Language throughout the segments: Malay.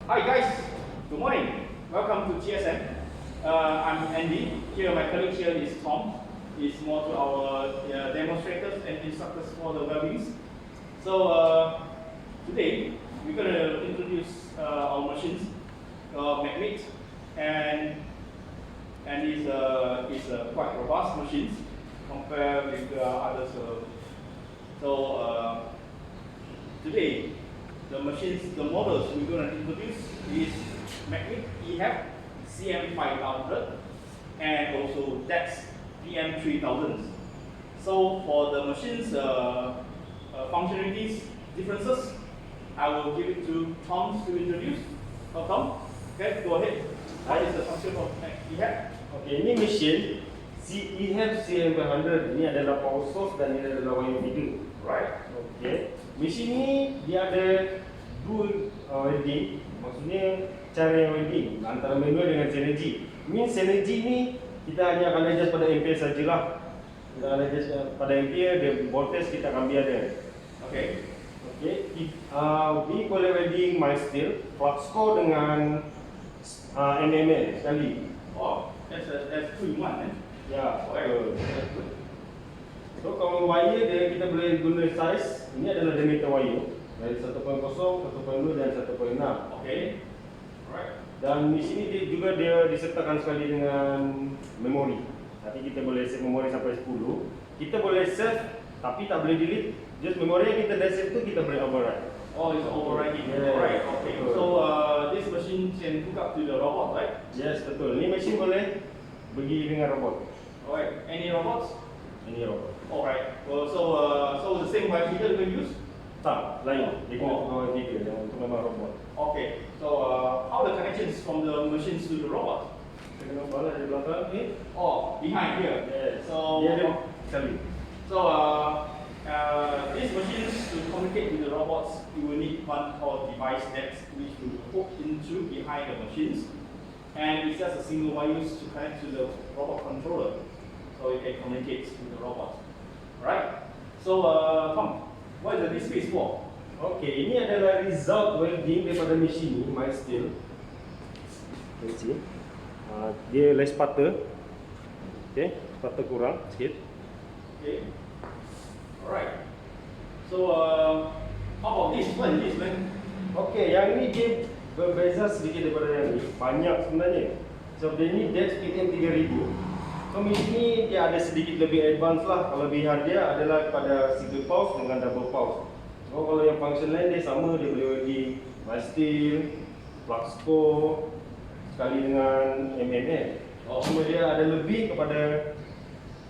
Hi guys, good morning. Welcome to GSM. I'm Andy. Here my colleague here is Tom. He's more to our demonstrators and instructors for the weldings. So today we're going to introduce our machines, Megmeet, and it's quite robust machines compared with others. Today the machines, the models we're going to introduce is Megmeet Ehave CM5000 and also Dex PM3000. So for the machines functionalities differences, I will give it to Tom to introduce. Oh, Tom, okay, go ahead. What is the function of Ehave? Okay, ini mesin Ehave CM500 ini adalah power source dan ini adalah wire feeder. Right. Okay, mesin ni dia ada dual welding, maksudnya cara welding antara manual dengan synergy. Means synergy ni kita hanya akan adjust pada ampere sajalah. Kita akan adjust pada ampere, dan voltage kita akan biar dia. Okay. Okay, ini boleh welding mild steel, flux core dengan NML sekali. Oh, that's 2 in 1, eh? Ya, Okay. that's good. So kalau wire dia kita boleh guna size, ini adalah diameter wire dari 1.0, 1.2 dan 1.6. Okay. Alright. Dan di sini dia disertakan sekali dengan memori. Tapi kita boleh save memori sampai 10. Kita boleh save tapi tak boleh delete. Just memori yang kita dah save tu kita boleh override. Oh, it's overriding. Yeah. Alright. Okay. Betul. So this machine can hook up to the robot, right? Yes, betul. Ini mesin boleh pergi dengan robot. Alright. Any robots? Ini robot. Alright. Well, so the same wire feeder we use? Tak, lain. Dia kena Oh. wire feeder yang untuk memang robot. Okay. So how the connections from the machines to the robot? Kita kena balas di belakang ni. Oh, behind here. Yes. So Dia ada sekali. So these machines to communicate with the robots, you will need one called device Dex, which will hook into behind the machines, and it's just a single wire to connect to the robot controller, so it can communicate with the robot. Right? So Tom, what is this piece for? Okey, ini adalah result welding daripada mesin ni, mild steel. Let's see. Dia less sputter. Okey, sputter kurang sikit. Okay. Alright. So how about this one? This one? Okey, yang ni dia berbeza sedikit daripada yang ni. Banyak sebenarnya. So dia ni Dex PM3000. So mesin ni dia ada sedikit lebih advance lah. Kelebihan dia adalah pada single pulse dengan double pulse. So kalau yang function lain dia sama, dia boleh welding mild steel, flux core, sekali dengan MML. Oh. Cuma dia ada lebih kepada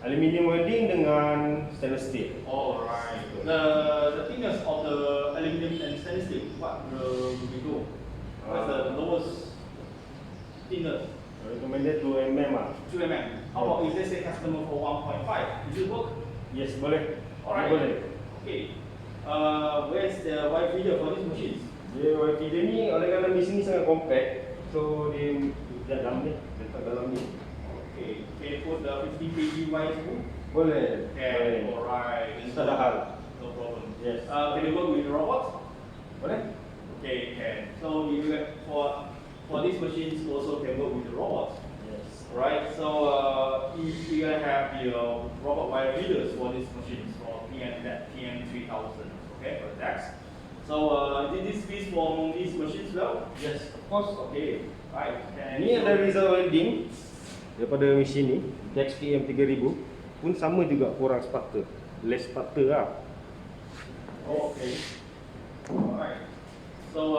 aluminium welding dengan stainless steel. Alright. The thickness of the aluminum and stainless steel, what will we go? What's the lowest thickness? Recommended 2 mm lah. 2 mm. How about if they say customer for 1.5? Does it work? Yes, boleh. Alright. Boleh. Okay. Where's the wire feeder for these machines? Dia wire feeder ni oleh kerana mesin ni sangat compact, so dia dalam ni, letak dalam ni. Okay. Can you put the 50 kg wire spool? Boleh. Okay. Alright. Tak ada hal. No problem. Yes. Can you work with the robots? Boleh? Okay. Can. So you for these machines also can work with the robots. Yes. Right, so you gonna have your robot wire feeders for these machines for PM3000, okay, for Dex. So did this piece for these machines well? Yes, of course. Okay, right. And Ini ada result welding daripada mesin ni, Dex PM3000 pun sama juga kurang sputter, less sputter lah. Oh, okay. Alright. So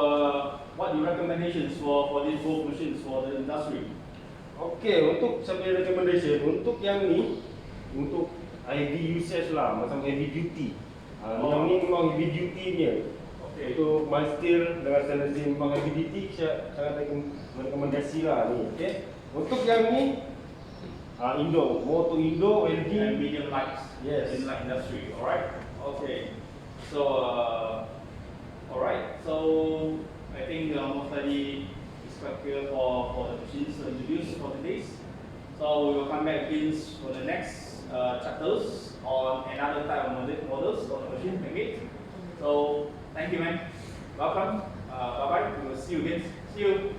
what the recommendations for these both machines for the industry? Okey, untuk sampai recommendation untuk yang ni, untuk heavy usage lah, macam heavy duty. Yang ni memang heavy duty dia. Okay. Untuk mild steel dengan stainless steel memang heavy duty, saya sangat rekomendasi lah ni. Okay. Untuk yang ni, indoor, more to indoor welding. And medium lights. Yes. In light industry. Alright. Okay. So alright. So I think most likely it's quite clear for the machines introduced for today. So we will come back again for the next chapters on another type of models on the machine Megmeet. So thank you, man. Welcome. bye bye. We will see you again. See you.